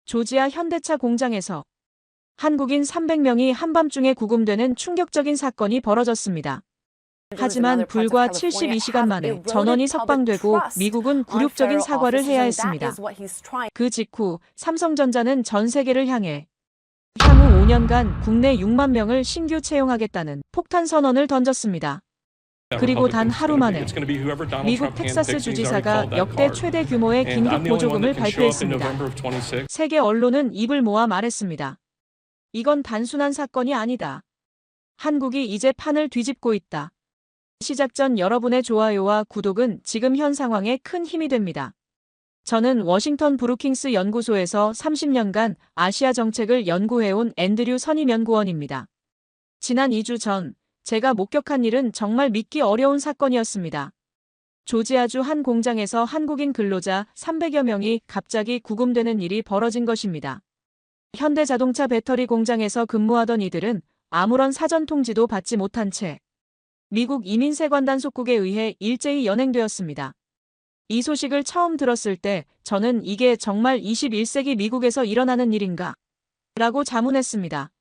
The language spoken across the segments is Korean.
조지아 현대차 공장에서 한국인 300명이 한밤중에 구금되는 충격적인 사건이 벌어졌습니다. 하지만 불과 72시간 만에 전원이 석방되고 미국은 굴욕적인 사과를 해야 했습니다. 그 직후 삼성전자는 전 세계를 향해 향후 5년간 국내 6만 명을 신규 채용하겠다는 폭탄 선언을 던졌습니다. 그리고 단 하루 만에 미국 텍사스 주지사가 역대 최대 규모의 긴급 보조금을 발표했습니다. 세계 언론은 입을 모아 말했습니다. 이건 단순한 사건이 아니다. 한국이 이제 판을 뒤집고 있다. 시작 전 여러분의 좋아요와 구독은 지금 현 상황에 큰 힘이 됩니다. 저는 워싱턴 브루킹스 연구소에서 30년간 아시아 정책을 연구해온 앤드류 선임 연구원입니다. 지난 2주 전 제가 목격한 일은 정말 믿기 어려운 사건이었습니다. 조지아주 한 공장에서 한국인 근로자 300여 명이 갑자기 구금되는 일이 벌어진 것입니다. 현대자동차 배터리 공장에서 근무하던 이들은 아무런 사전 통지도 받지 못한 채 미국 이민세관단 속국에 의해 일제히 연행되었습니다. 이 소식을 처음 들었을 때 저는 이게 정말 21세기 미국에서 일어나는 일인가? 라고 자문했습니다.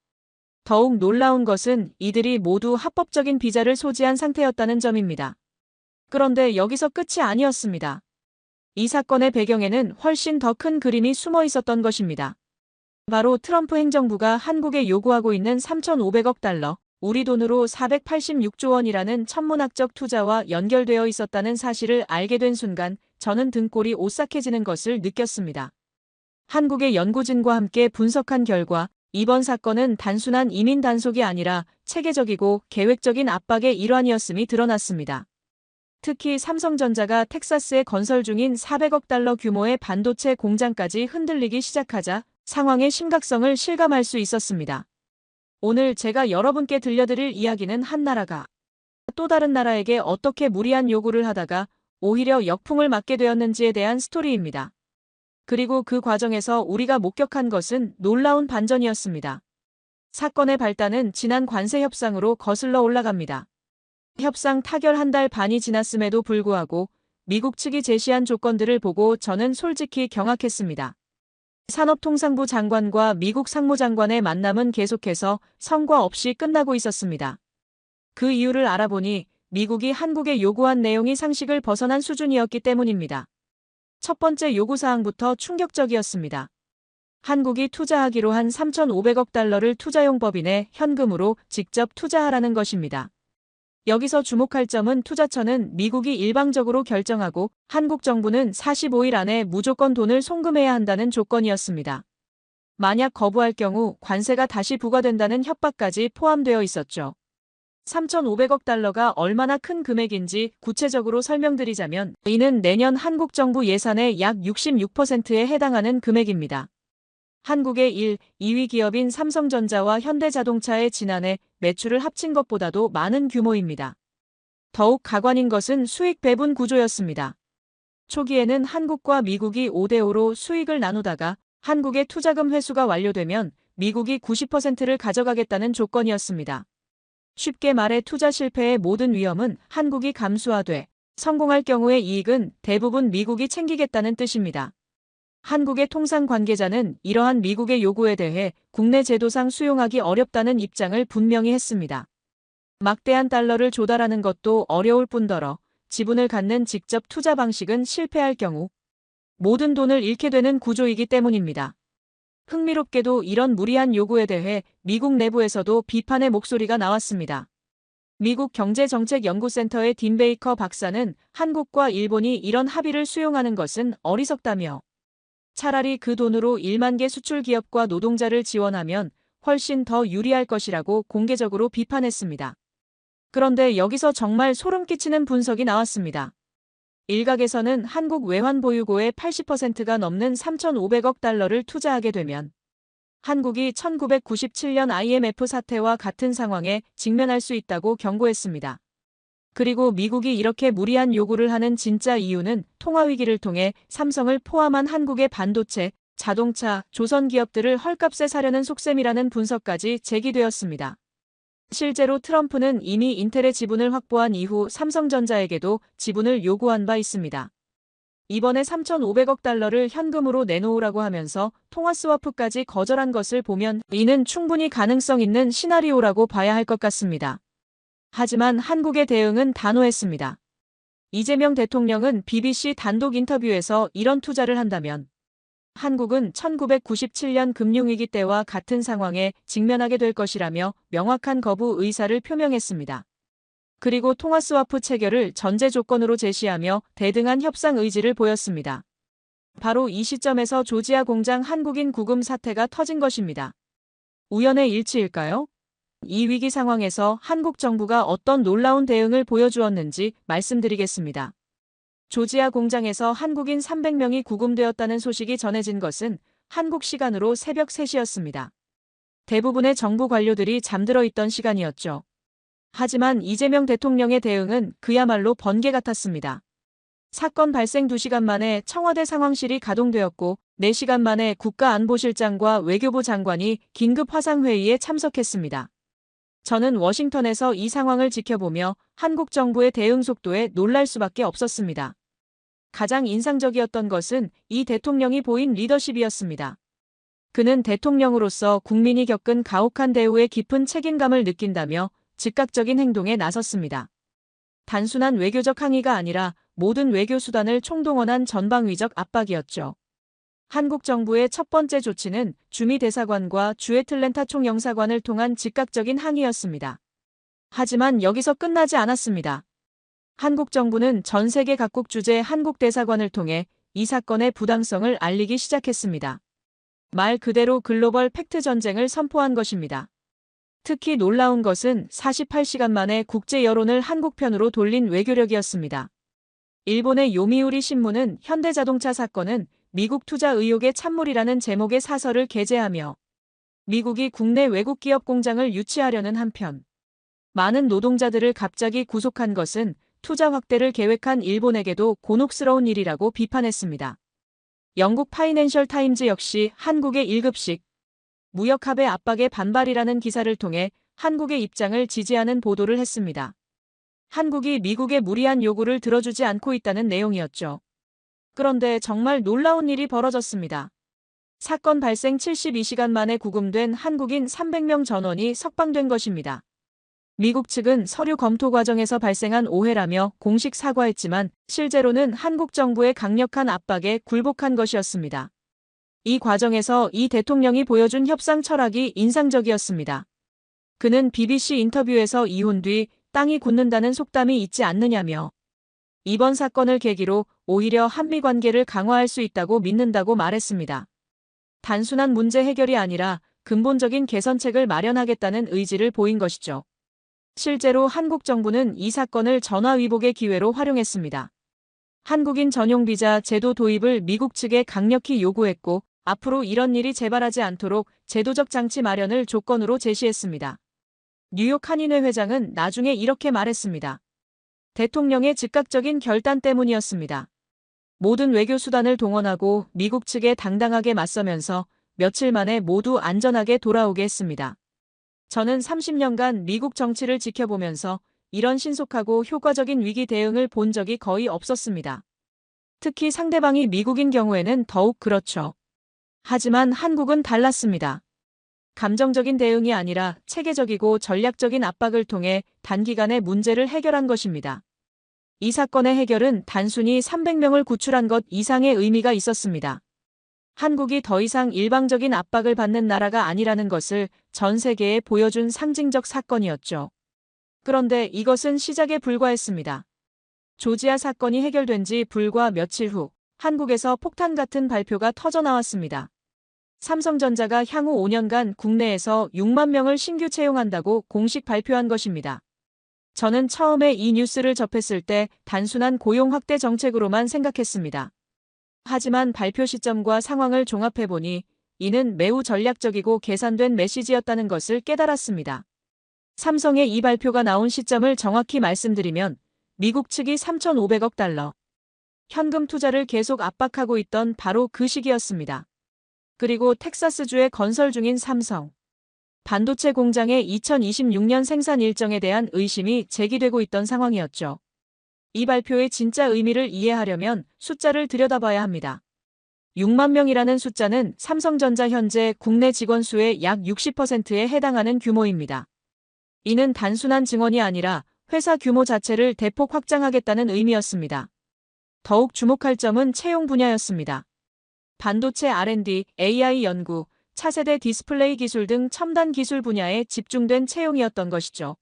더욱 놀라운 것은 이들이 모두 합법적인 비자를 소지한 상태였다는 점입니다. 그런데 여기서 끝이 아니었습니다. 이 사건의 배경에는 훨씬 더 큰 그림이 숨어 있었던 것입니다. 바로 트럼프 행정부가 한국에 요구하고 있는 3,500억 달러, 우리 돈으로 486조 원이라는 천문학적 투자와 연결되어 있었다는 사실을 알게 된 순간 저는 등골이 오싹해지는 것을 느꼈습니다. 한국의 연구진과 함께 분석한 결과 이번 사건은 단순한 이민 단속이 아니라 체계적이고 계획적인 압박의 일환이었음이 드러났습니다. 특히 삼성전자가 텍사스에 건설 중인 400억 달러 규모의 반도체 공장까지 흔들리기 시작하자 상황의 심각성을 실감할 수 있었습니다. 오늘 제가 여러분께 들려드릴 이야기는 한 나라가 또 다른 나라에게 어떻게 무리한 요구를 하다가 오히려 역풍을 맞게 되었는지에 대한 스토리입니다. 그리고 그 과정에서 우리가 목격한 것은 놀라운 반전이었습니다. 사건의 발단은 지난 관세 협상으로 거슬러 올라갑니다. 협상 타결 한 달 반이 지났음에도 불구하고 미국 측이 제시한 조건들을 보고 저는 솔직히 경악했습니다. 산업통상부 장관과 미국 상무장관의 만남은 계속해서 성과 없이 끝나고 있었습니다. 그 이유를 알아보니 미국이 한국에 요구한 내용이 상식을 벗어난 수준이었기 때문입니다. 첫 번째 요구사항부터 충격적이었습니다. 한국이 투자하기로 한 3,500억 달러를 투자용 법인에 현금으로 직접 투자하라는 것입니다. 여기서 주목할 점은 투자처는 미국이 일방적으로 결정하고 한국 정부는 45일 안에 무조건 돈을 송금해야 한다는 조건이었습니다. 만약 거부할 경우 관세가 다시 부과된다는 협박까지 포함되어 있었죠. 3,500억 달러가 얼마나 큰 금액인지 구체적으로 설명드리자면 이는 내년 한국 정부 예산의 약 66%에 해당하는 금액입니다. 한국의 1, 2위 기업인 삼성전자와 현대자동차의 지난해 매출을 합친 것보다도 많은 규모입니다. 더욱 가관인 것은 수익 배분 구조였습니다. 초기에는 한국과 미국이 5대5로 수익을 나누다가 한국의 투자금 회수가 완료되면 미국이 90%를 가져가겠다는 조건이었습니다. 쉽게 말해 투자 실패의 모든 위험은 한국이 감수하되 성공할 경우의 이익은 대부분 미국이 챙기겠다는 뜻입니다. 한국의 통상 관계자는 이러한 미국의 요구에 대해 국내 제도상 수용하기 어렵다는 입장을 분명히 했습니다. 막대한 달러를 조달하는 것도 어려울 뿐더러 지분을 갖는 직접 투자 방식은 실패할 경우 모든 돈을 잃게 되는 구조이기 때문입니다. 흥미롭게도 이런 무리한 요구에 대해 미국 내부에서도 비판의 목소리가 나왔습니다. 미국 경제정책연구센터의 딘 베이커 박사는 한국과 일본이 이런 합의를 수용하는 것은 어리석다며 차라리 그 돈으로 1만 개 수출 기업과 노동자를 지원하면 훨씬 더 유리할 것이라고 공개적으로 비판했습니다. 그런데 여기서 정말 소름 끼치는 분석이 나왔습니다. 일각에서는 한국 외환 보유고의 80%가 넘는 3,500억 달러를 투자하게 되면 한국이 1997년 IMF 사태와 같은 상황에 직면할 수 있다고 경고했습니다. 그리고 미국이 이렇게 무리한 요구를 하는 진짜 이유는 통화위기를 통해 삼성을 포함한 한국의 반도체, 자동차, 조선 기업들을 헐값에 사려는 속셈이라는 분석까지 제기되었습니다. 실제로 트럼프는 이미 인텔의 지분을 확보한 이후 삼성전자에게도 지분을 요구한 바 있습니다. 이번에 3,500억 달러를 현금으로 내놓으라고 하면서 통화 스와프까지 거절한 것을 보면 이는 충분히 가능성 있는 시나리오라고 봐야 할 것 같습니다. 하지만 한국의 대응은 단호했습니다. 이재명 대통령은 BBC 단독 인터뷰에서 이런 투자를 한다면 한국은 1997년 금융위기 때와 같은 상황에 직면하게 될 것이라며 명확한 거부 의사를 표명했습니다. 그리고 통화 스와프 체결을 전제 조건으로 제시하며 대등한 협상 의지를 보였습니다. 바로 이 시점에서 조지아 공장 한국인 구금 사태가 터진 것입니다. 우연의 일치일까요? 이 위기 상황에서 한국 정부가 어떤 놀라운 대응을 보여주었는지 말씀드리겠습니다. 조지아 공장에서 한국인 300명이 구금되었다는 소식이 전해진 것은 한국 시간으로 새벽 3시였습니다. 대부분의 정부 관료들이 잠들어 있던 시간이었죠. 하지만 이재명 대통령의 대응은 그야말로 번개 같았습니다. 사건 발생 2시간 만에 청와대 상황실이 가동되었고 4시간 만에 국가안보실장과 외교부 장관이 긴급 화상회의에 참석했습니다. 저는 워싱턴에서 이 상황을 지켜보며 한국 정부의 대응 속도에 놀랄 수밖에 없었습니다. 가장 인상적이었던 것은 이 대통령이 보인 리더십이었습니다. 그는 대통령으로서 국민이 겪은 가혹한 대우에 깊은 책임감을 느낀다며 즉각적인 행동에 나섰습니다. 단순한 외교적 항의가 아니라 모든 외교 수단을 총동원한 전방위적 압박이었죠. 한국 정부의 첫 번째 조치는 주미 대사관과 주애틀랜타 총영사관을 통한 즉각적인 항의였습니다. 하지만 여기서 끝나지 않았습니다. 한국 정부는 전 세계 각국 주재 한국 대사관을 통해 이 사건의 부당성을 알리기 시작했습니다. 말 그대로 글로벌 팩트 전쟁을 선포한 것입니다. 특히 놀라운 것은 48시간 만에 국제 여론을 한국 편으로 돌린 외교력이었습니다. 일본의 요미우리 신문은 현대자동차 사건은 미국 투자 의혹의 찬물이라는 제목의 사설을 게재하며 미국이 국내 외국 기업 공장을 유치하려는 한편 많은 노동자들을 갑자기 구속한 것은 투자 확대를 계획한 일본에게도 곤혹스러운 일이라고 비판했습니다. 영국 파이낸셜 타임즈 역시 한국의 1급식 무역합의 압박에 반발이라는 기사를 통해 한국의 입장을 지지하는 보도를 했습니다. 한국이 미국의 무리한 요구를 들어주지 않고 있다는 내용이었죠. 그런데 정말 놀라운 일이 벌어졌습니다. 사건 발생 72시간 만에 구금된 한국인 300명 전원이 석방된 것입니다. 미국 측은 서류 검토 과정에서 발생한 오해라며 공식 사과했지만 실제로는 한국 정부의 강력한 압박에 굴복한 것이었습니다. 이 과정에서 이 대통령이 보여준 협상 철학이 인상적이었습니다. 그는 BBC 인터뷰에서 이혼 뒤 땅이 굳는다는 속담이 있지 않느냐며 이번 사건을 계기로 오히려 한미 관계를 강화할 수 있다고 믿는다고 말했습니다. 단순한 문제 해결이 아니라 근본적인 개선책을 마련하겠다는 의지를 보인 것이죠. 실제로 한국 정부는 이 사건을 전화위복의 기회로 활용했습니다. 한국인 전용 비자 제도 도입을 미국 측에 강력히 요구했고 앞으로 이런 일이 재발하지 않도록 제도적 장치 마련을 조건으로 제시했습니다. 뉴욕 한인회 회장은 나중에 이렇게 말했습니다. 대통령의 즉각적인 결단 때문이었습니다. 모든 외교 수단을 동원하고 미국 측에 당당하게 맞서면서 며칠 만에 모두 안전하게 돌아오게 했습니다. 저는 30년간 미국 정치를 지켜보면서 이런 신속하고 효과적인 위기 대응을 본 적이 거의 없었습니다. 특히 상대방이 미국인 경우에는 더욱 그렇죠. 하지만 한국은 달랐습니다. 감정적인 대응이 아니라 체계적이고 전략적인 압박을 통해 단기간에 문제를 해결한 것입니다. 이 사건의 해결은 단순히 300명을 구출한 것 이상의 의미가 있었습니다. 한국이 더 이상 일방적인 압박을 받는 나라가 아니라는 것을 전 세계에 보여준 상징적 사건이었죠. 그런데 이것은 시작에 불과했습니다. 조지아 사건이 해결된 지 불과 며칠 후 한국에서 폭탄 같은 발표가 터져나왔습니다. 삼성전자가 향후 5년간 국내에서 6만 명을 신규 채용한다고 공식 발표한 것입니다. 저는 처음에 이 뉴스를 접했을 때 단순한 고용 확대 정책으로만 생각했습니다. 하지만 발표 시점과 상황을 종합해보니 이는 매우 전략적이고 계산된 메시지였다는 것을 깨달았습니다. 삼성의 이 발표가 나온 시점을 정확히 말씀드리면 미국 측이 3,500억 달러 현금 투자를 계속 압박하고 있던 바로 그 시기였습니다. 그리고 텍사스주에 건설 중인 삼성 반도체 공장의 2026년 생산 일정에 대한 의심이 제기되고 있던 상황이었죠. 이 발표의 진짜 의미를 이해하려면 숫자를 들여다봐야 합니다. 6만 명이라는 숫자는 삼성전자 현재 국내 직원 수의 약 60%에 해당하는 규모입니다. 이는 단순한 증언이 아니라 회사 규모 자체를 대폭 확장하겠다는 의미였습니다. 더욱 주목할 점은 채용 분야였습니다. 반도체 R&D, AI 연구, 차세대 디스플레이 기술 등 첨단 기술 분야에 집중된 채용이었던 것이죠.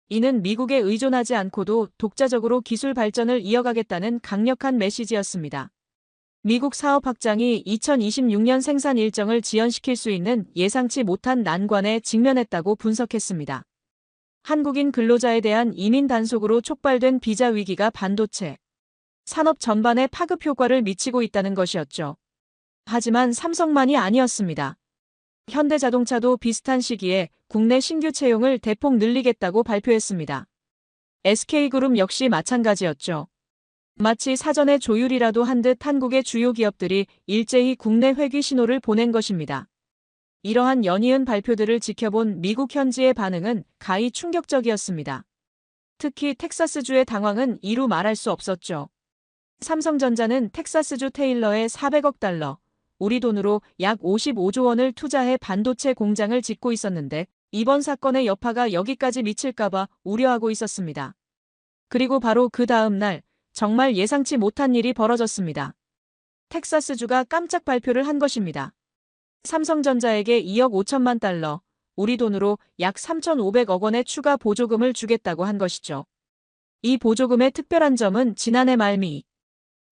이는 미국에 의존하지 않고도 독자적으로 기술 발전을 이어가겠다는 강력한 메시지였습니다. 미국 사업 확장이 2026년 생산 일정을 지연시킬 수 있는 예상치 못한 난관에 직면했다고 분석했습니다. 한국인 근로자에 대한 이민 단속으로 촉발된 비자 위기가 반도체 산업 전반에 파급 효과를 미치고 있다는 것이었죠. 하지만 삼성만이 아니었습니다. 현대자동차도 비슷한 시기에 국내 신규 채용을 대폭 늘리겠다고 발표했습니다. SK그룹 역시 마찬가지였죠. 마치 사전에 조율이라도 한 듯 한국의 주요 기업들이 일제히 국내 회귀 신호를 보낸 것입니다. 이러한 연이은 발표들을 지켜본 미국 현지의 반응은 가히 충격적이었습니다. 특히 텍사스주의 당황은 이루 말할 수 없었죠. 삼성전자는 텍사스주 테일러에 400억 달러, 우리 돈으로 약 55조 원을 투자해 반도체 공장을 짓고 있었는데 이번 사건의 여파가 여기까지 미칠까봐 우려하고 있었습니다. 그리고 바로 그 다음 날 정말 예상치 못한 일이 벌어졌습니다. 텍사스주가 깜짝 발표를 한 것입니다. 삼성전자에게 2억 5천만 달러, 우리 돈으로 약 3,500억 원의 추가 보조금을 주겠다고 한 것이죠. 이 보조금의 특별한 점은 지난해 말미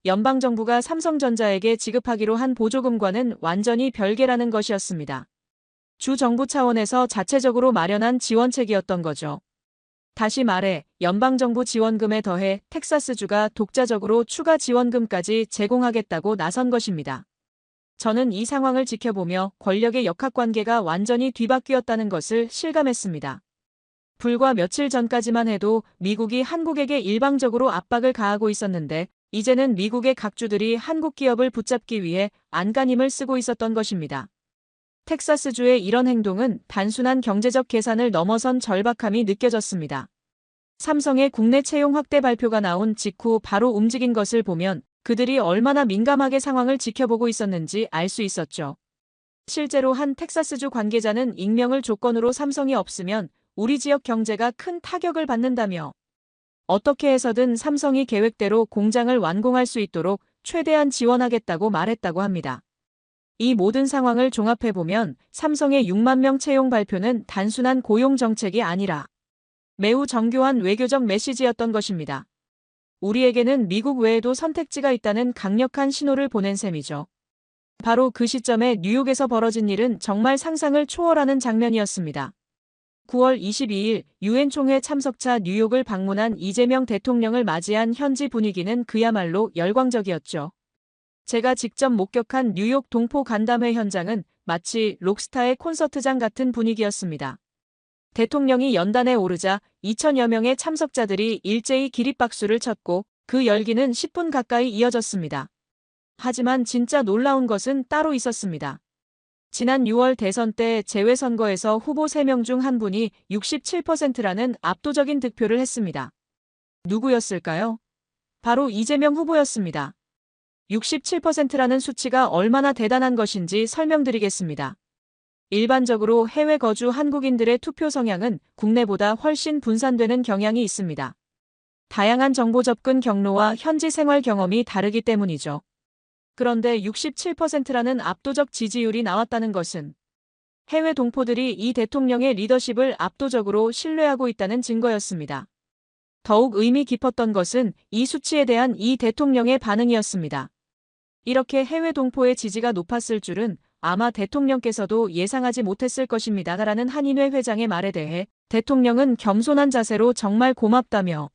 연방정부가 삼성전자에게 지급하기로 한 보조금과는 완전히 별개라는 것이었습니다. 주 정부 차원에서 자체적으로 마련한 지원책이었던 거죠. 다시 말해 연방정부 지원금에 더해 텍사스주가 독자적으로 추가 지원금까지 제공하겠다고 나선 것입니다. 저는 이 상황을 지켜보며 권력의 역학관계가 완전히 뒤바뀌었다는 것을 실감했습니다. 불과 며칠 전까지만 해도 미국이 한국에게 일방적으로 압박을 가하고 있었는데 이제는 미국의 각주들이 한국 기업을 붙잡기 위해 안간힘을 쓰고 있었던 것입니다. 텍사스주의 이런 행동은 단순한 경제적 계산을 넘어선 절박함이 느껴졌습니다. 삼성의 국내 채용 확대 발표가 나온 직후 바로 움직인 것을 보면 그들이 얼마나 민감하게 상황을 지켜보고 있었는지 알 수 있었죠. 실제로 한 텍사스주 관계자는 익명을 조건으로 삼성이 없으면 우리 지역 경제가 큰 타격을 받는다며 어떻게 해서든 삼성이 계획대로 공장을 완공할 수 있도록 최대한 지원하겠다고 말했다고 합니다. 이 모든 상황을 종합해보면 삼성의 6만 명 채용 발표는 단순한 고용 정책이 아니라 매우 정교한 외교적 메시지였던 것입니다. 우리에게는 미국 외에도 선택지가 있다는 강력한 신호를 보낸 셈이죠. 바로 그 시점에 뉴욕에서 벌어진 일은 정말 상상을 초월하는 장면이었습니다. 9월 22일 유엔 총회 참석차 뉴욕을 방문한 이재명 대통령을 맞이한 현지 분위기는 그야말로 열광적이었죠. 제가 직접 목격한 뉴욕 동포 간담회 현장은 마치 록스타의 콘서트장 같은 분위기였습니다. 대통령이 연단에 오르자 2천여 명의 참석자들이 일제히 기립박수를 쳤고 그 열기는 10분 가까이 이어졌습니다. 하지만 진짜 놀라운 것은 따로 있었습니다. 지난 6월 대선 때 재외선거에서 후보 3명 중 한 분이 67%라는 압도적인 득표를 했습니다. 누구였을까요? 바로 이재명 후보였습니다. 67%라는 수치가 얼마나 대단한 것인지 설명드리겠습니다. 일반적으로 해외 거주 한국인들의 투표 성향은 국내보다 훨씬 분산되는 경향이 있습니다. 다양한 정보 접근 경로와 현지 생활 경험이 다르기 때문이죠. 그런데 67%라는 압도적 지지율이 나왔다는 것은 해외 동포들이 이 대통령의 리더십을 압도적으로 신뢰하고 있다는 증거였습니다. 더욱 의미 깊었던 것은 이 수치에 대한 이 대통령의 반응이었습니다. 이렇게 해외 동포의 지지가 높았을 줄은 아마 대통령께서도 예상하지 못했을 것입니다라는 한인회 회장의 말에 대해 대통령은 겸손한 자세로 정말 고맙다며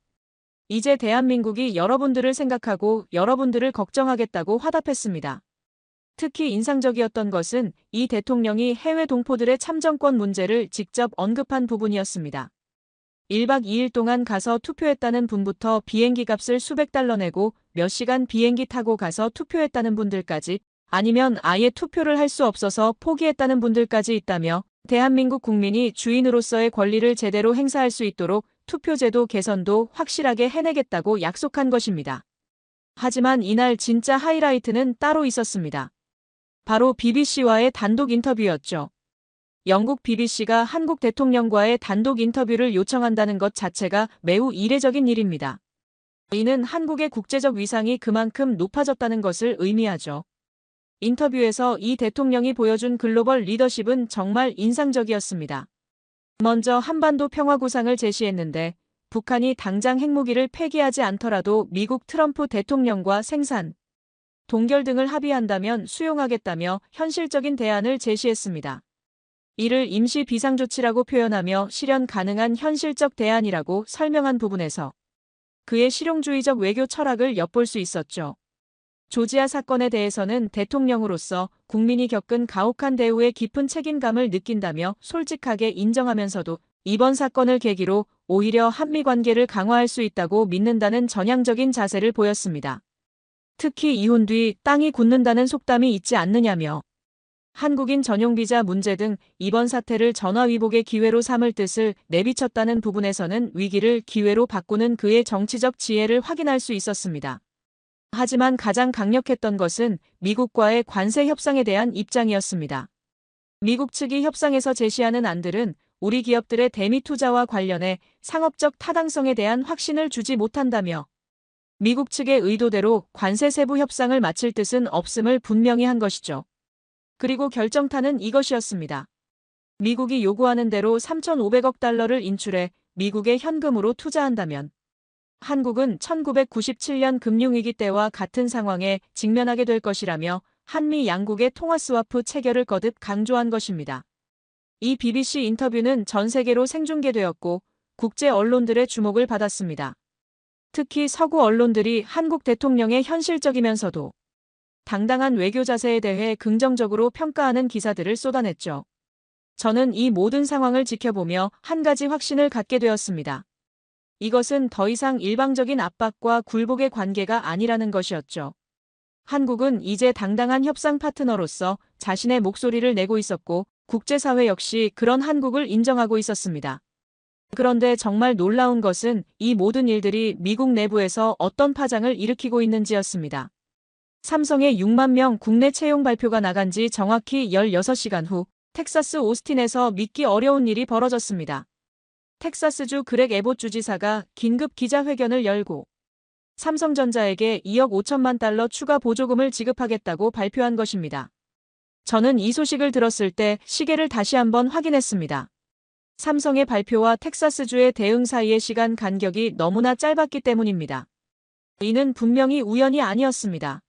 이제 대한민국이 여러분들을 생각하고 여러분들을 걱정하겠다고 화답했습니다. 특히 인상적이었던 것은 이 대통령이 해외 동포들의 참정권 문제를 직접 언급한 부분이었습니다. 1박 2일 동안 가서 투표했다는 분부터 비행기 값을 수백 달러 내고 몇 시간 비행기 타고 가서 투표했다는 분들까지 아니면 아예 투표를 할 수 없어서 포기했다는 분들까지 있다며 대한민국 국민이 주인으로서의 권리를 제대로 행사할 수 있도록 투표제도 개선도 확실하게 해내겠다고 약속한 것입니다. 하지만 이날 진짜 하이라이트는 따로 있었습니다. 바로 BBC와의 단독 인터뷰였죠. 영국 BBC가 한국 대통령과의 단독 인터뷰를 요청한다는 것 자체가 매우 이례적인 일입니다. 이는 한국의 국제적 위상이 그만큼 높아졌다는 것을 의미하죠. 인터뷰에서 이 대통령이 보여준 글로벌 리더십은 정말 인상적이었습니다. 먼저 한반도 평화 구상을 제시했는데 북한이 당장 핵무기를 폐기하지 않더라도 미국 트럼프 대통령과 생산, 동결 등을 합의한다면 수용하겠다며 현실적인 대안을 제시했습니다. 이를 임시 비상조치라고 표현하며 실현 가능한 현실적 대안이라고 설명한 부분에서 그의 실용주의적 외교 철학을 엿볼 수 있었죠. 조지아 사건에 대해서는 대통령으로서 국민이 겪은 가혹한 대우에 깊은 책임감을 느낀다며 솔직하게 인정하면서도 이번 사건을 계기로 오히려 한미 관계를 강화할 수 있다고 믿는다는 전향적인 자세를 보였습니다. 특히 이혼 뒤 땅이 굳는다는 속담이 있지 않느냐며 한국인 전용 비자 문제 등 이번 사태를 전화위복의 기회로 삼을 뜻을 내비쳤다는 부분에서는 위기를 기회로 바꾸는 그의 정치적 지혜를 확인할 수 있었습니다. 하지만 가장 강력했던 것은 미국과의 관세 협상에 대한 입장이었습니다. 미국 측이 협상에서 제시하는 안들은 우리 기업들의 대미 투자와 관련해 상업적 타당성에 대한 확신을 주지 못한다며 미국 측의 의도대로 관세 세부 협상을 마칠 뜻은 없음을 분명히 한 것이죠. 그리고 결정타는 이것이었습니다. 미국이 요구하는 대로 3,500억 달러를 인출해 미국에 현금으로 투자한다면 한국은 1997년 금융위기 때와 같은 상황에 직면하게 될 것이라며 한미 양국의 통화스와프 체결을 거듭 강조한 것입니다. 이 BBC 인터뷰는 전 세계로 생중계되었고 국제 언론들의 주목을 받았습니다. 특히 서구 언론들이 한국 대통령의 현실적이면서도 당당한 외교 자세에 대해 긍정적으로 평가하는 기사들을 쏟아냈죠. 저는 이 모든 상황을 지켜보며 한 가지 확신을 갖게 되었습니다. 이것은 더 이상 일방적인 압박과 굴복의 관계가 아니라는 것이었죠. 한국은 이제 당당한 협상 파트너로서 자신의 목소리를 내고 있었고 국제사회 역시 그런 한국을 인정하고 있었습니다. 그런데 정말 놀라운 것은 이 모든 일들이 미국 내부에서 어떤 파장을 일으키고 있는지였습니다. 삼성의 6만 명 국내 채용 발표가 나간 지 정확히 16시간 후 텍사스 오스틴에서 믿기 어려운 일이 벌어졌습니다. 텍사스주 그렉 에봇 주지사가 긴급 기자회견을 열고 삼성전자에게 2억 5천만 달러 추가 보조금을 지급하겠다고 발표한 것입니다. 저는 이 소식을 들었을 때 시계를 다시 한번 확인했습니다. 삼성의 발표와 텍사스주의 대응 사이의 시간 간격이 너무나 짧았기 때문입니다. 이는 분명히 우연이 아니었습니다.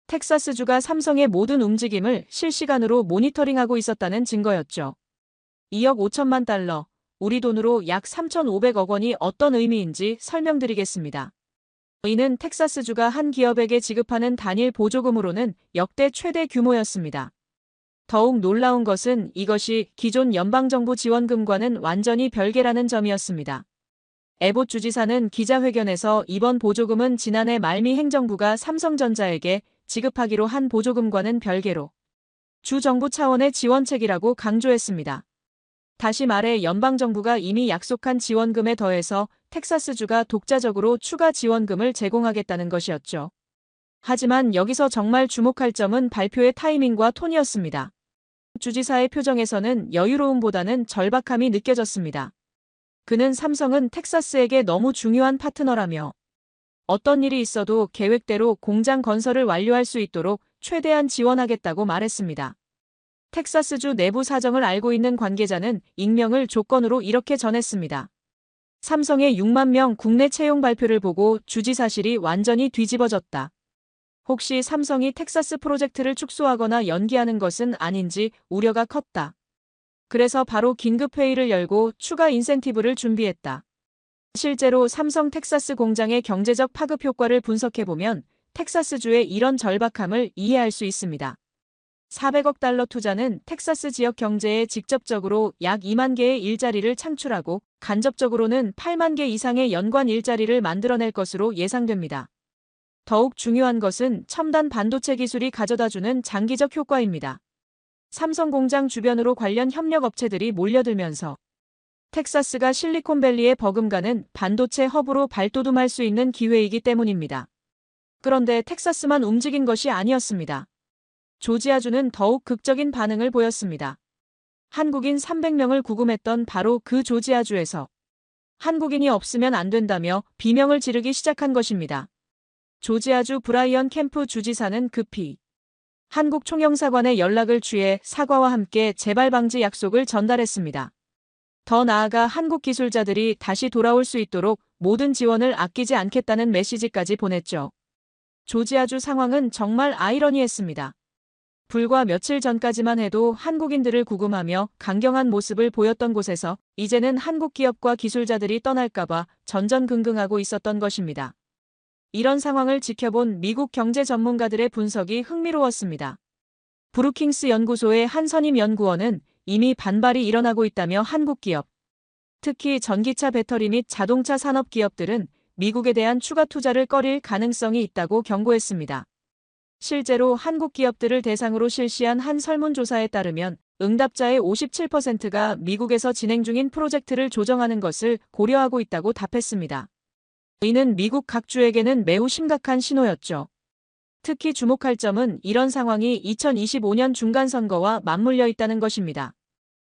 텍사스주가 삼성의 모든 움직임을 실시간으로 모니터링하고 있었다는 증거였죠. 2억 5천만 달러, 우리 돈으로 약 3,500억 원이 어떤 의미인지 설명드리겠습니다. 이는 텍사스주가 한 기업에게 지급하는 단일 보조금으로는 역대 최대 규모였습니다. 더욱 놀라운 것은 이것이 기존 연방정부 지원금과는 완전히 별개라는 점이었습니다. 에봇 주지사는 기자회견에서 이번 보조금은 지난해 말미 행정부가 삼성전자에게 지급하기로 한 보조금과는 별개로 주정부 차원의 지원책이라고 강조했습니다. 다시 말해 연방정부가 이미 약속한 지원금에 더해서 텍사스주가 독자적으로 추가 지원금을 제공하겠다는 것이었죠. 하지만 여기서 정말 주목할 점은 발표의 타이밍과 톤이었습니다. 주지사의 표정에서는 여유로움보다는 절박함이 느껴졌습니다. 그는 삼성은 텍사스에게 너무 중요한 파트너라며 어떤 일이 있어도 계획대로 공장 건설을 완료할 수 있도록 최대한 지원하겠다고 말했습니다. 텍사스주 내부 사정을 알고 있는 관계자는 익명을 조건으로 이렇게 전했습니다. 삼성의 6만 명 국내 채용 발표를 보고 주지사실이 완전히 뒤집어졌다. 혹시 삼성이 텍사스 프로젝트를 축소하거나 연기하는 것은 아닌지 우려가 컸다. 그래서 바로 긴급회의를 열고 추가 인센티브를 준비했다. 실제로 삼성 텍사스 공장의 경제적 파급 효과를 분석해보면 텍사스주의 이런 절박함을 이해할 수 있습니다. 400억 달러 투자는 텍사스 지역 경제에 직접적으로 약 2만 개의 일자리를 창출하고 간접적으로는 8만 개 이상의 연관 일자리를 만들어낼 것으로 예상됩니다. 더욱 중요한 것은 첨단 반도체 기술이 가져다주는 장기적 효과입니다. 삼성 공장 주변으로 관련 협력 업체들이 몰려들면서 텍사스가 실리콘밸리의 버금가는 반도체 허브로 발돋움할 수 있는 기회이기 때문입니다. 그런데 텍사스만 움직인 것이 아니었습니다. 조지아주는 더욱 극적인 반응을 보였습니다. 한국인 300명을 구금했던 바로 그 조지아주에서 한국인이 없으면 안 된다며 비명을 지르기 시작한 것입니다. 조지아주 브라이언 캠프 주지사는 급히 한국 총영사관에 연락을 취해 사과와 함께 재발 방지 약속을 전달했습니다. 더 나아가 한국 기술자들이 다시 돌아올 수 있도록 모든 지원을 아끼지 않겠다는 메시지까지 보냈죠. 조지아주 상황은 정말 아이러니했습니다. 불과 며칠 전까지만 해도 한국인들을 구금하며 강경한 모습을 보였던 곳에서 이제는 한국 기업과 기술자들이 떠날까봐 전전긍긍하고 있었던 것입니다. 이런 상황을 지켜본 미국 경제 전문가들의 분석이 흥미로웠습니다. 브루킹스 연구소의 한 선임 연구원은 이미 반발이 일어나고 있다며 한국 기업, 특히 전기차 배터리 및 자동차 산업 기업들은 미국에 대한 추가 투자를 꺼릴 가능성이 있다고 경고했습니다. 실제로 한국 기업들을 대상으로 실시한 한 설문조사에 따르면 응답자의 57%가 미국에서 진행 중인 프로젝트를 조정하는 것을 고려하고 있다고 답했습니다. 이는 미국 각 주에게는 매우 심각한 신호였죠. 특히 주목할 점은 이런 상황이 2025년 중간선거와 맞물려 있다는 것입니다.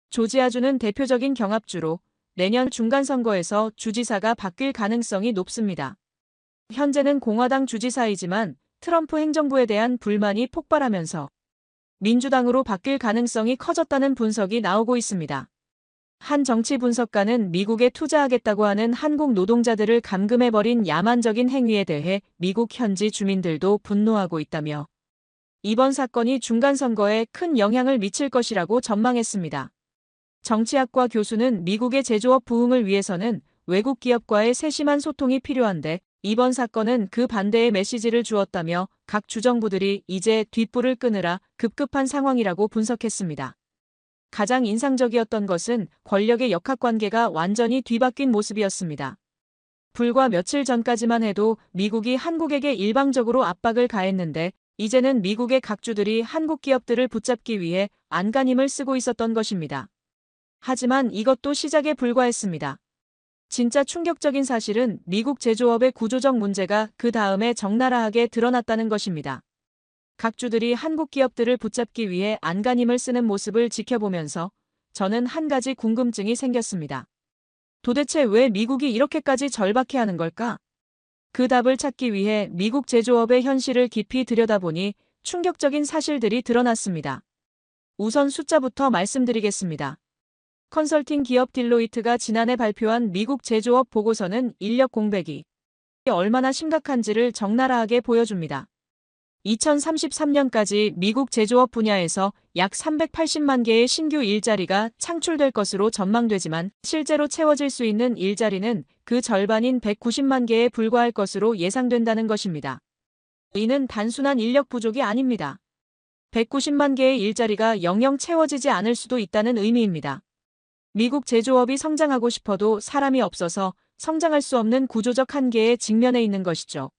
조지아주는 대표적인 경합주로 내년 중간선거에서 주지사가 바뀔 가능성이 높습니다. 현재는 공화당 주지사이지만 트럼프 행정부에 대한 불만이 폭발하면서 민주당으로 바뀔 가능성이 커졌다는 분석이 나오고 있습니다. 한 정치 분석가는 미국에 투자하겠다고 하는 한국 노동자들을 감금해버린 야만적인 행위에 대해 미국 현지 주민들도 분노하고 있다며 이번 사건이 중간선거에 큰 영향을 미칠 것이라고 전망했습니다. 정치학과 교수는 미국의 제조업 부흥을 위해서는 외국 기업과의 세심한 소통이 필요한데 이번 사건은 그 반대의 메시지를 주었다며 각 주정부들이 이제 뒷불을 끄느라 급급한 상황이라고 분석했습니다. 가장 인상적이었던 것은 권력의 역학관계가 완전히 뒤바뀐 모습이었습니다. 불과 며칠 전까지만 해도 미국이 한국에게 일방적으로 압박을 가했는데 이제는 미국의 각주들이 한국 기업들을 붙잡기 위해 안간힘을 쓰고 있었던 것입니다. 하지만 이것도 시작에 불과했습니다. 진짜 충격적인 사실은 미국 제조업의 구조적 문제가 그 다음에 적나라하게 드러났다는 것입니다. 각주들이 한국 기업들을 붙잡기 위해 안간힘을 쓰는 모습을 지켜보면서 저는 한 가지 궁금증이 생겼습니다. 도대체 왜 미국이 이렇게까지 절박해하는 걸까? 그 답을 찾기 위해 미국 제조업의 현실을 깊이 들여다보니 충격적인 사실들이 드러났습니다. 우선 숫자부터 말씀드리겠습니다. 컨설팅 기업 딜로이트가 지난해 발표한 미국 제조업 보고서는 인력 공백이 얼마나 심각한지를 적나라하게 보여줍니다. 2033년까지 미국 제조업 분야에서 약 380만 개의 신규 일자리가 창출될 것으로 전망되지만 실제로 채워질 수 있는 일자리는 그 절반인 190만 개에 불과할 것으로 예상된다는 것입니다. 이는 단순한 인력 부족이 아닙니다. 190만 개의 일자리가 영영 채워지지 않을 수도 있다는 의미입니다. 미국 제조업이 성장하고 싶어도 사람이 없어서 성장할 수 없는 구조적 한계에 직면해 있는 것이죠.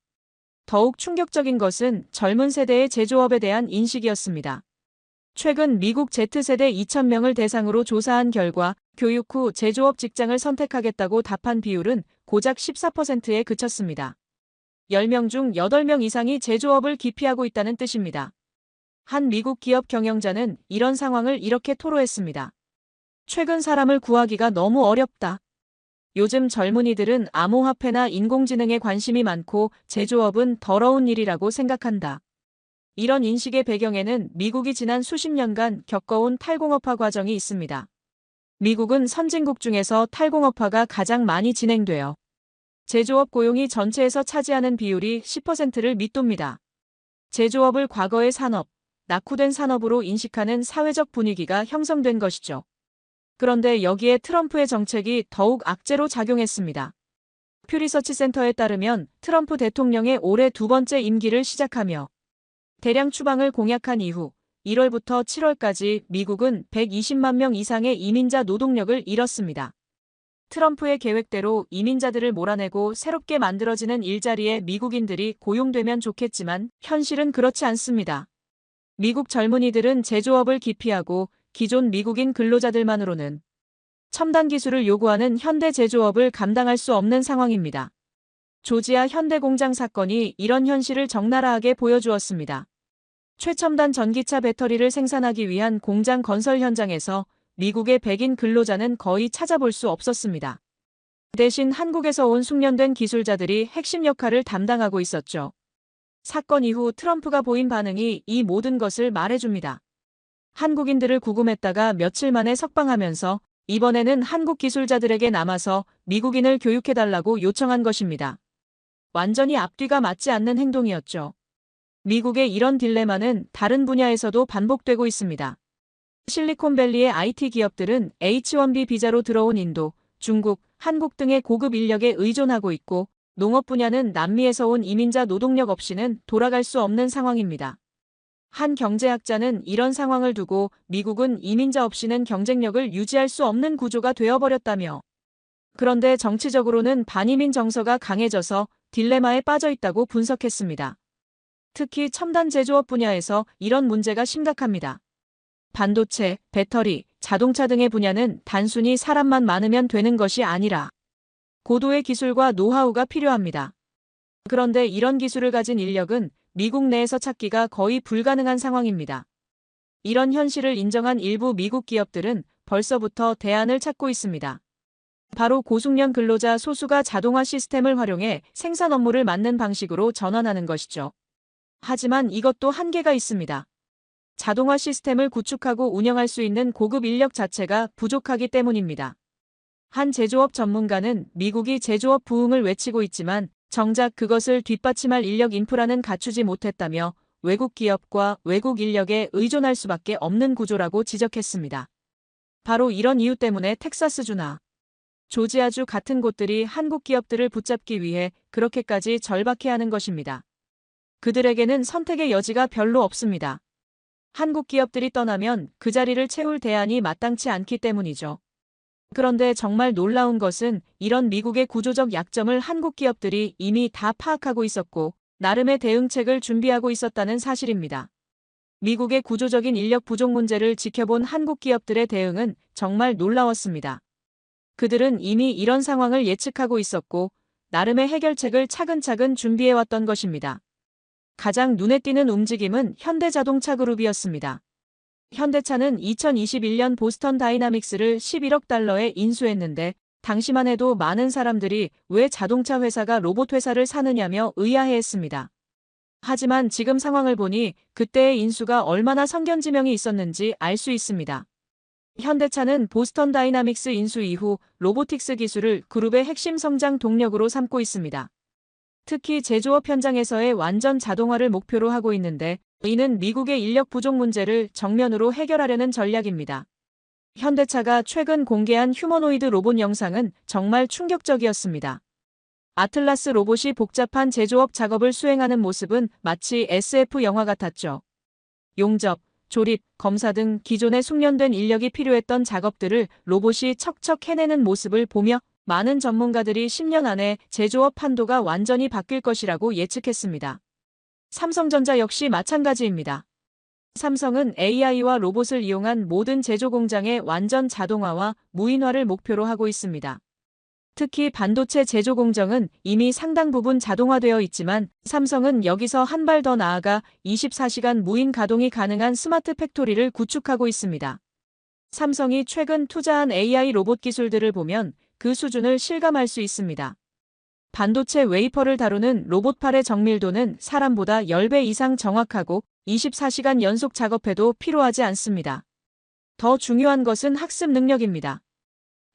더욱 충격적인 것은 젊은 세대의 제조업에 대한 인식이었습니다. 최근 미국 Z세대 2,000명을 대상으로 조사한 결과 교육 후 제조업 직장을 선택하겠다고 답한 비율은 고작 14%에 그쳤습니다. 10명 중 8명 이상이 제조업을 기피하고 있다는 뜻입니다. 한 미국 기업 경영자는 이런 상황을 이렇게 토로했습니다. 최근 사람을 구하기가 너무 어렵다. 요즘 젊은이들은 암호화폐나 인공지능에 관심이 많고 제조업은 더러운 일이라고 생각한다. 이런 인식의 배경에는 미국이 지난 수십 년간 겪어온 탈공업화 과정이 있습니다. 미국은 선진국 중에서 탈공업화가 가장 많이 진행되어 제조업 고용이 전체에서 차지하는 비율이 10%를 밑돕니다. 제조업을 과거의 산업, 낙후된 산업으로 인식하는 사회적 분위기가 형성된 것이죠. 그런데 여기에 트럼프의 정책이 더욱 악재로 작용했습니다. 퓨리서치 센터에 따르면 트럼프 대통령의 올해 두 번째 임기를 시작하며 대량 추방을 공약한 이후 1월부터 7월까지 미국은 120만 명 이상의 이민자 노동력을 잃었습니다. 트럼프의 계획대로 이민자들을 몰아내고 새롭게 만들어지는 일자리에 미국인들이 고용되면 좋겠지만 현실은 그렇지 않습니다. 미국 젊은이들은 제조업을 기피하고 기존 미국인 근로자들만으로는 첨단 기술을 요구하는 현대 제조업을 감당할 수 없는 상황입니다. 조지아 현대공장 사건이 이런 현실을 적나라하게 보여주었습니다. 최첨단 전기차 배터리를 생산하기 위한 공장 건설 현장에서 미국의 백인 근로자는 거의 찾아볼 수 없었습니다. 대신 한국에서 온 숙련된 기술자들이 핵심 역할을 담당하고 있었죠. 사건 이후 트럼프가 보인 반응이 이 모든 것을 말해줍니다. 한국인들을 구금했다가 며칠 만에 석방하면서 이번에는 한국 기술자들에게 남아서 미국인을 교육해달라고 요청한 것입니다. 완전히 앞뒤가 맞지 않는 행동이었죠. 미국의 이런 딜레마는 다른 분야에서도 반복되고 있습니다. 실리콘밸리의 IT 기업들은 H-1B 비자로 들어온 인도, 중국, 한국 등의 고급 인력에 의존하고 있고 농업 분야는 남미에서 온 이민자 노동력 없이는 돌아갈 수 없는 상황입니다. 한 경제학자는 이런 상황을 두고 미국은 이민자 없이는 경쟁력을 유지할 수 없는 구조가 되어버렸다며, 그런데 정치적으로는 반이민 정서가 강해져서 딜레마에 빠져 있다고 분석했습니다. 특히 첨단 제조업 분야에서 이런 문제가 심각합니다. 반도체, 배터리, 자동차 등의 분야는 단순히 사람만 많으면 되는 것이 아니라 고도의 기술과 노하우가 필요합니다. 그런데 이런 기술을 가진 인력은 미국 내에서 찾기가 거의 불가능한 상황입니다. 이런 현실을 인정한 일부 미국 기업들은 벌써부터 대안을 찾고 있습니다. 바로 고숙련 근로자 소수가 자동화 시스템을 활용해 생산 업무를 맡는 방식으로 전환하는 것이죠. 하지만 이것도 한계가 있습니다. 자동화 시스템을 구축하고 운영할 수 있는 고급 인력 자체가 부족하기 때문입니다. 한 제조업 전문가는 미국이 제조업 부흥을 외치고 있지만 정작 그것을 뒷받침할 인력 인프라는 갖추지 못했다며 외국 기업과 외국 인력에 의존할 수밖에 없는 구조라고 지적했습니다. 바로 이런 이유 때문에 텍사스주나 조지아주 같은 곳들이 한국 기업들을 붙잡기 위해 그렇게까지 절박해하는 것입니다. 그들에게는 선택의 여지가 별로 없습니다. 한국 기업들이 떠나면 그 자리를 채울 대안이 마땅치 않기 때문이죠. 그런데 정말 놀라운 것은 이런 미국의 구조적 약점을 한국 기업들이 이미 다 파악하고 있었고 나름의 대응책을 준비하고 있었다는 사실입니다. 미국의 구조적인 인력 부족 문제를 지켜본 한국 기업들의 대응은 정말 놀라웠습니다. 그들은 이미 이런 상황을 예측하고 있었고 나름의 해결책을 차근차근 준비해왔던 것입니다. 가장 눈에 띄는 움직임은 현대자동차 그룹이었습니다. 현대차는 2021년 보스턴 다이나믹스를 11억 달러에 인수했는데 당시만 해도 많은 사람들이 왜 자동차 회사가 로봇 회사를 사느냐며 의아해했습니다. 하지만 지금 상황을 보니 그때의 인수가 얼마나 성견지명이 있었는지 알 수 있습니다. 현대차는 보스턴 다이나믹스 인수 이후 로보틱스 기술을 그룹의 핵심 성장 동력으로 삼고 있습니다. 특히 제조업 현장에서의 완전 자동화를 목표로 하고 있는데 이는 미국의 인력 부족 문제를 정면으로 해결하려는 전략입니다. 현대차가 최근 공개한 휴머노이드 로봇 영상은 정말 충격적이었습니다. 아틀라스 로봇이 복잡한 제조업 작업을 수행하는 모습은 마치 SF 영화 같았죠. 용접, 조립, 검사 등 기존에 숙련된 인력이 필요했던 작업들을 로봇이 척척 해내는 모습을 보며 많은 전문가들이 10년 안에 제조업 판도가 완전히 바뀔 것이라고 예측했습니다. 삼성전자 역시 마찬가지입니다. 삼성은 AI와 로봇을 이용한 모든 제조 공장의 완전 자동화와 무인화를 목표로 하고 있습니다. 특히 반도체 제조 공정은 이미 상당 부분 자동화되어 있지만 삼성은 여기서 한 발 더 나아가 24시간 무인 가동이 가능한 스마트 팩토리를 구축하고 있습니다. 삼성이 최근 투자한 AI 로봇 기술들을 보면 그 수준을 실감할 수 있습니다. 반도체 웨이퍼를 다루는 로봇팔의 정밀도는 사람보다 10배 이상 정확하고 24시간 연속 작업해도 피로하지 않습니다. 더 중요한 것은 학습 능력입니다.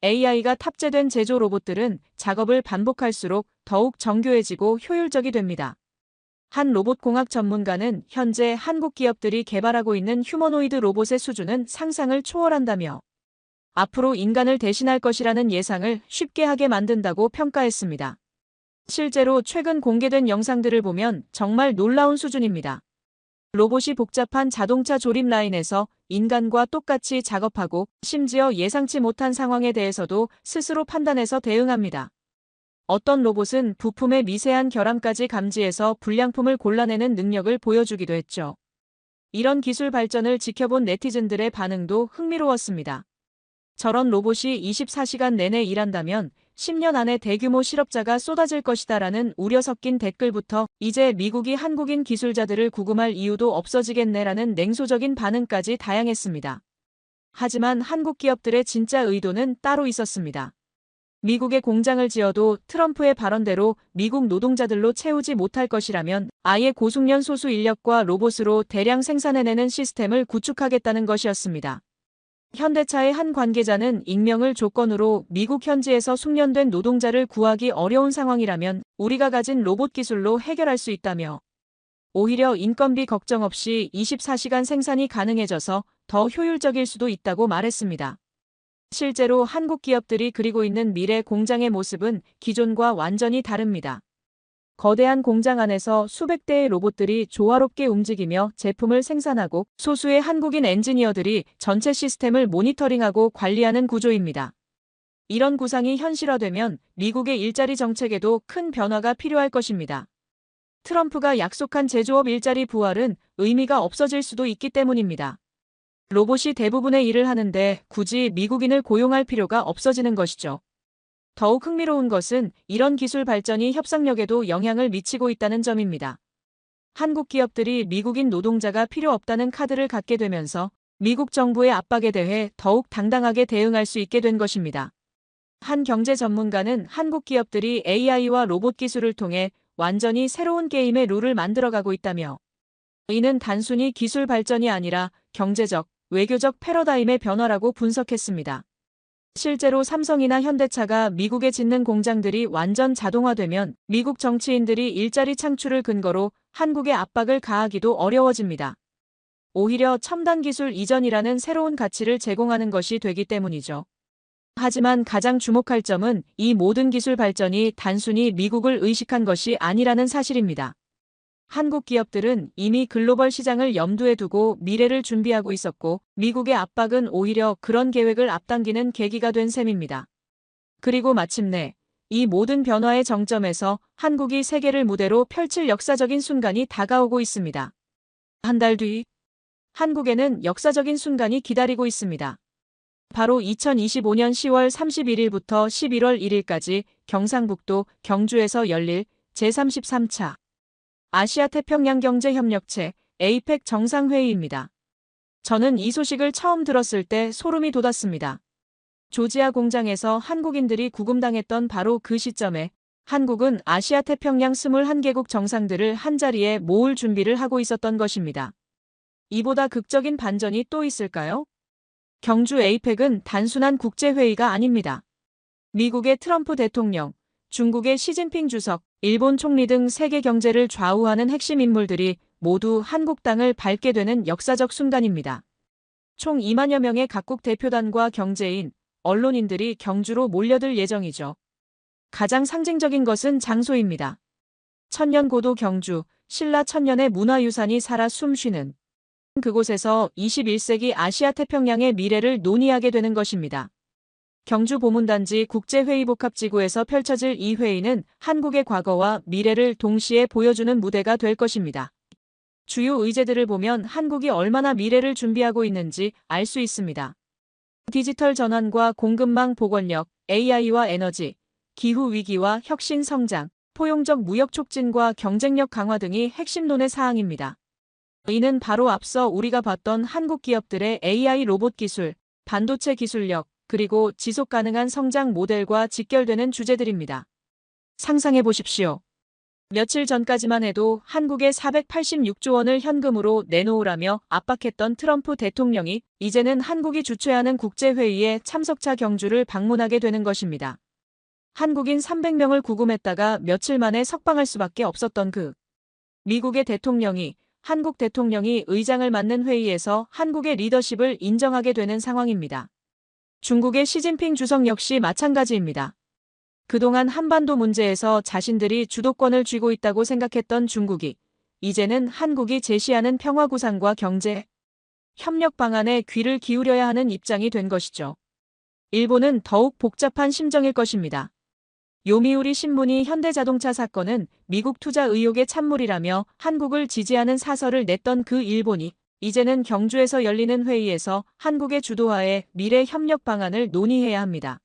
AI가 탑재된 제조 로봇들은 작업을 반복할수록 더욱 정교해지고 효율적이 됩니다. 한 로봇공학 전문가는 현재 한국 기업들이 개발하고 있는 휴머노이드 로봇의 수준은 상상을 초월한다며 앞으로 인간을 대신할 것이라는 예상을 쉽게 하게 만든다고 평가했습니다. 실제로 최근 공개된 영상들을 보면 정말 놀라운 수준입니다. 로봇이 복잡한 자동차 조립 라인에서 인간과 똑같이 작업하고 심지어 예상치 못한 상황에 대해서도 스스로 판단해서 대응합니다. 어떤 로봇은 부품의 미세한 결함까지 감지해서 불량품을 골라내는 능력을 보여주기도 했죠. 이런 기술 발전을 지켜본 네티즌들의 반응도 흥미로웠습니다. 저런 로봇이 24시간 내내 일한다면 10년 안에 대규모 실업자가 쏟아질 것이다라는 우려 섞인 댓글부터 이제 미국이 한국인 기술자들을 구금할 이유도 없어지겠네라는 냉소적인 반응까지 다양했습니다. 하지만 한국 기업들의 진짜 의도는 따로 있었습니다. 미국에 공장을 지어도 트럼프의 발언대로 미국 노동자들로 채우지 못할 것이라면 아예 고숙련 소수 인력과 로봇으로 대량 생산해내는 시스템을 구축하겠다는 것이었습니다. 현대차의 한 관계자는 익명을 조건으로 미국 현지에서 숙련된 노동자를 구하기 어려운 상황이라면 우리가 가진 로봇 기술로 해결할 수 있다며 오히려 인건비 걱정 없이 24시간 생산이 가능해져서 더 효율적일 수도 있다고 말했습니다. 실제로 한국 기업들이 그리고 있는 미래 공장의 모습은 기존과 완전히 다릅니다. 거대한 공장 안에서 수백 대의 로봇들이 조화롭게 움직이며 제품을 생산하고 소수의 한국인 엔지니어들이 전체 시스템을 모니터링하고 관리하는 구조입니다. 이런 구상이 현실화되면 미국의 일자리 정책에도 큰 변화가 필요할 것입니다. 트럼프가 약속한 제조업 일자리 부활은 의미가 없어질 수도 있기 때문입니다. 로봇이 대부분의 일을 하는데 굳이 미국인을 고용할 필요가 없어지는 것이죠. 더욱 흥미로운 것은 이런 기술 발전이 협상력에도 영향을 미치고 있다는 점입니다. 한국 기업들이 미국인 노동자가 필요 없다는 카드를 갖게 되면서 미국 정부의 압박에 대해 더욱 당당하게 대응할 수 있게 된 것입니다. 한 경제 전문가는 한국 기업들이 AI와 로봇 기술을 통해 완전히 새로운 게임의 룰을 만들어가고 있다며 이는 단순히 기술 발전이 아니라 경제적, 외교적 패러다임의 변화라고 분석했습니다. 실제로 삼성이나 현대차가 미국에 짓는 공장들이 완전 자동화되면 미국 정치인들이 일자리 창출을 근거로 한국에 압박을 가하기도 어려워집니다. 오히려 첨단 기술 이전이라는 새로운 가치를 제공하는 것이 되기 때문이죠. 하지만 가장 주목할 점은 이 모든 기술 발전이 단순히 미국을 의식한 것이 아니라는 사실입니다. 한국 기업들은 이미 글로벌 시장을 염두에 두고 미래를 준비하고 있었고 미국의 압박은 오히려 그런 계획을 앞당기는 계기가 된 셈입니다. 그리고 마침내 이 모든 변화의 정점에서 한국이 세계를 무대로 펼칠 역사적인 순간이 다가오고 있습니다. 한 달 뒤 한국에는 역사적인 순간이 기다리고 있습니다. 바로 2025년 10월 31일부터 11월 1일까지 경상북도 경주에서 열릴 제33차 아시아태평양경제협력체 APEC 정상회의입니다. 저는 이 소식을 처음 들었을 때 소름이 돋았습니다. 조지아 공장에서 한국인들이 구금당했던 바로 그 시점에 한국은 아시아태평양 21개국 정상들을 한자리에 모을 준비를 하고 있었던 것입니다. 이보다 극적인 반전이 또 있을까요? 경주 APEC은 단순한 국제회의가 아닙니다. 미국의 트럼프 대통령, 중국의 시진핑 주석, 일본 총리 등 세계 경제를 좌우하는 핵심 인물들이 모두 한국 땅을 밟게 되는 역사적 순간입니다. 총 2만여 명의 각국 대표단과 경제인, 언론인들이 경주로 몰려들 예정이죠. 가장 상징적인 것은 장소입니다. 천년고도 경주, 신라 천년의 문화유산이 살아 숨쉬는 그곳에서 21세기 아시아태평양의 미래를 논의하게 되는 것입니다. 경주 보문단지 국제회의복합지구에서 펼쳐질 이 회의는 한국의 과거와 미래를 동시에 보여주는 무대가 될 것입니다. 주요 의제들을 보면 한국이 얼마나 미래를 준비하고 있는지 알 수 있습니다. 디지털 전환과 공급망 복원력, AI와 에너지, 기후위기와 혁신 성장, 포용적 무역 촉진과 경쟁력 강화 등이 핵심 논의 사항입니다. 이는 바로 앞서 우리가 봤던 한국 기업들의 AI 로봇 기술, 반도체 기술력, 그리고 지속 가능한 성장 모델과 직결되는 주제들입니다. 상상해 보십시오. 며칠 전까지만 해도 한국에 486조 원을 현금으로 내놓으라며 압박했던 트럼프 대통령이 이제는 한국이 주최하는 국제회의에 참석차 경주를 방문하게 되는 것입니다. 한국인 300명을 구금했다가 며칠 만에 석방할 수밖에 없었던 미국의 대통령이 한국 대통령이 의장을 맡는 회의에서 한국의 리더십을 인정하게 되는 상황입니다. 중국의 시진핑 주석 역시 마찬가지입니다. 그동안 한반도 문제에서 자신들이 주도권을 쥐고 있다고 생각했던 중국이 이제는 한국이 제시하는 평화 구상과 경제 협력 방안에 귀를 기울여야 하는 입장이 된 것이죠. 일본은 더욱 복잡한 심정일 것입니다. 요미우리 신문이 현대자동차 사건은 미국 투자 의혹의 찬물이라며 한국을 지지하는 사설을 냈던 그 일본이 이제는 경주에서 열리는 회의에서 한국의 주도하에 미래 협력 방안을 논의해야 합니다.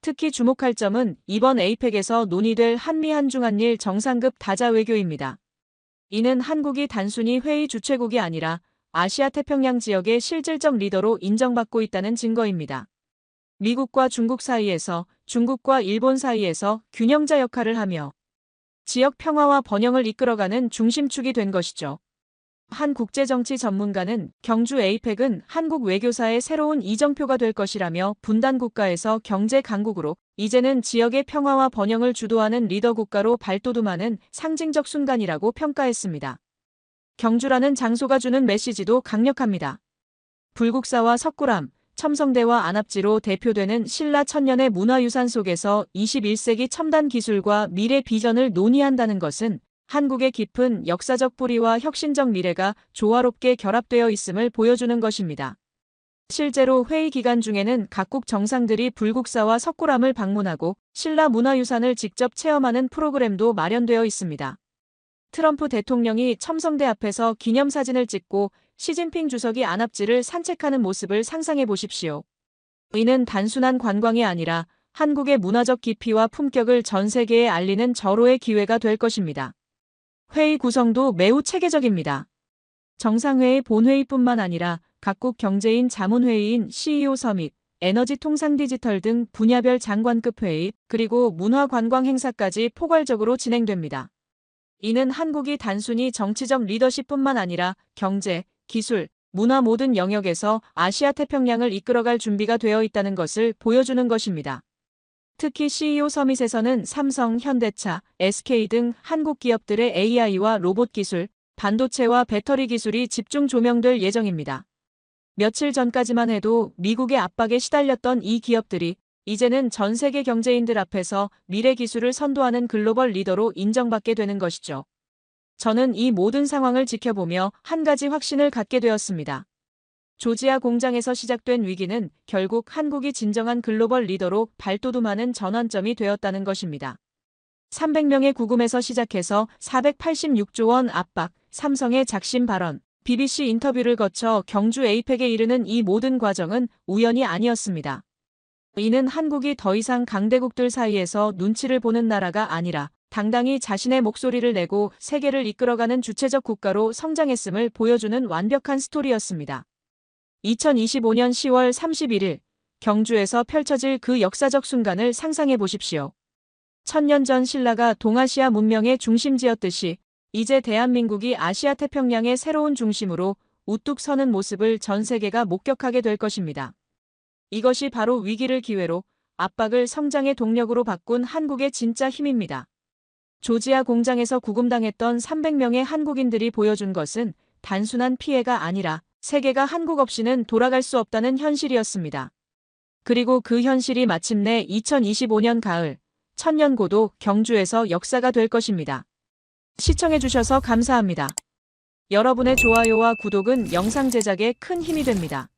특히 주목할 점은 이번 에이펙에서 논의될 한미 한중한일 정상급 다자 외교입니다. 이는 한국이 단순히 회의 주최국이 아니라 아시아 태평양 지역의 실질적 리더로 인정받고 있다는 증거입니다. 미국과 중국 사이에서, 중국과 일본 사이에서 균형자 역할을 하며 지역 평화와 번영을 이끌어가는 중심축이 된 것이죠. 한 국제정치 전문가는 경주 에이펙은 한국 외교사의 새로운 이정표가 될 것이라며 분단 국가에서 경제 강국으로 이제는 지역의 평화와 번영을 주도하는 리더 국가로 발돋움하는 상징적 순간이라고 평가했습니다. 경주라는 장소가 주는 메시지도 강력합니다. 불국사와 석굴암, 첨성대와 안압지로 대표되는 신라 천년의 문화유산 속에서 21세기 첨단 기술과 미래 비전을 논의한다는 것은 한국의 깊은 역사적 뿌리와 혁신적 미래가 조화롭게 결합되어 있음을 보여주는 것입니다. 실제로 회의 기간 중에는 각국 정상들이 불국사와 석굴암을 방문하고 신라 문화유산을 직접 체험하는 프로그램도 마련되어 있습니다. 트럼프 대통령이 첨성대 앞에서 기념사진을 찍고 시진핑 주석이 안압지를 산책하는 모습을 상상해 보십시오. 이는 단순한 관광이 아니라 한국의 문화적 깊이와 품격을 전 세계에 알리는 절호의 기회가 될 것입니다. 회의 구성도 매우 체계적입니다. 정상회의 본회의뿐만 아니라 각국 경제인 자문회의인 CEO 서밋, 에너지 통상 디지털 등 분야별 장관급 회의, 그리고 문화관광 행사까지 포괄적으로 진행됩니다. 이는 한국이 단순히 정치적 리더십뿐만 아니라 경제, 기술, 문화 모든 영역에서 아시아 태평양을 이끌어갈 준비가 되어 있다는 것을 보여주는 것입니다. 특히 CEO 서밋에서는 삼성, 현대차, SK 등 한국 기업들의 AI와 로봇 기술, 반도체와 배터리 기술이 집중 조명될 예정입니다. 며칠 전까지만 해도 미국의 압박에 시달렸던 이 기업들이 이제는 전 세계 경제인들 앞에서 미래 기술을 선도하는 글로벌 리더로 인정받게 되는 것이죠. 저는 이 모든 상황을 지켜보며 한 가지 확신을 갖게 되었습니다. 조지아 공장에서 시작된 위기는 결국 한국이 진정한 글로벌 리더로 발돋움하는 전환점이 되었다는 것입니다. 300명의 구금에서 시작해서 486조 원 압박, 삼성의 작심 발언, BBC 인터뷰를 거쳐 경주 에이펙에 이르는 이 모든 과정은 우연이 아니었습니다. 이는 한국이 더 이상 강대국들 사이에서 눈치를 보는 나라가 아니라 당당히 자신의 목소리를 내고 세계를 이끌어가는 주체적 국가로 성장했음을 보여주는 완벽한 스토리였습니다. 2025년 10월 31일 경주에서 펼쳐질 그 역사적 순간을 상상해 보십시오. 1000년 전 신라가 동아시아 문명의 중심지였듯이 이제 대한민국이 아시아 태평양의 새로운 중심으로 우뚝 서는 모습을 전 세계가 목격하게 될 것입니다. 이것이 바로 위기를 기회로, 압박을 성장의 동력으로 바꾼 한국의 진짜 힘입니다. 조지아 공장에서 구금당했던 300명의 한국인들이 보여준 것은 단순한 피해가 아니라 세계가 한국 없이는 돌아갈 수 없다는 현실이었습니다. 그리고 그 현실이 마침내 2025년 가을, 천년고도 경주에서 역사가 될 것입니다. 시청해주셔서 감사합니다. 여러분의 좋아요와 구독은 영상 제작에 큰 힘이 됩니다.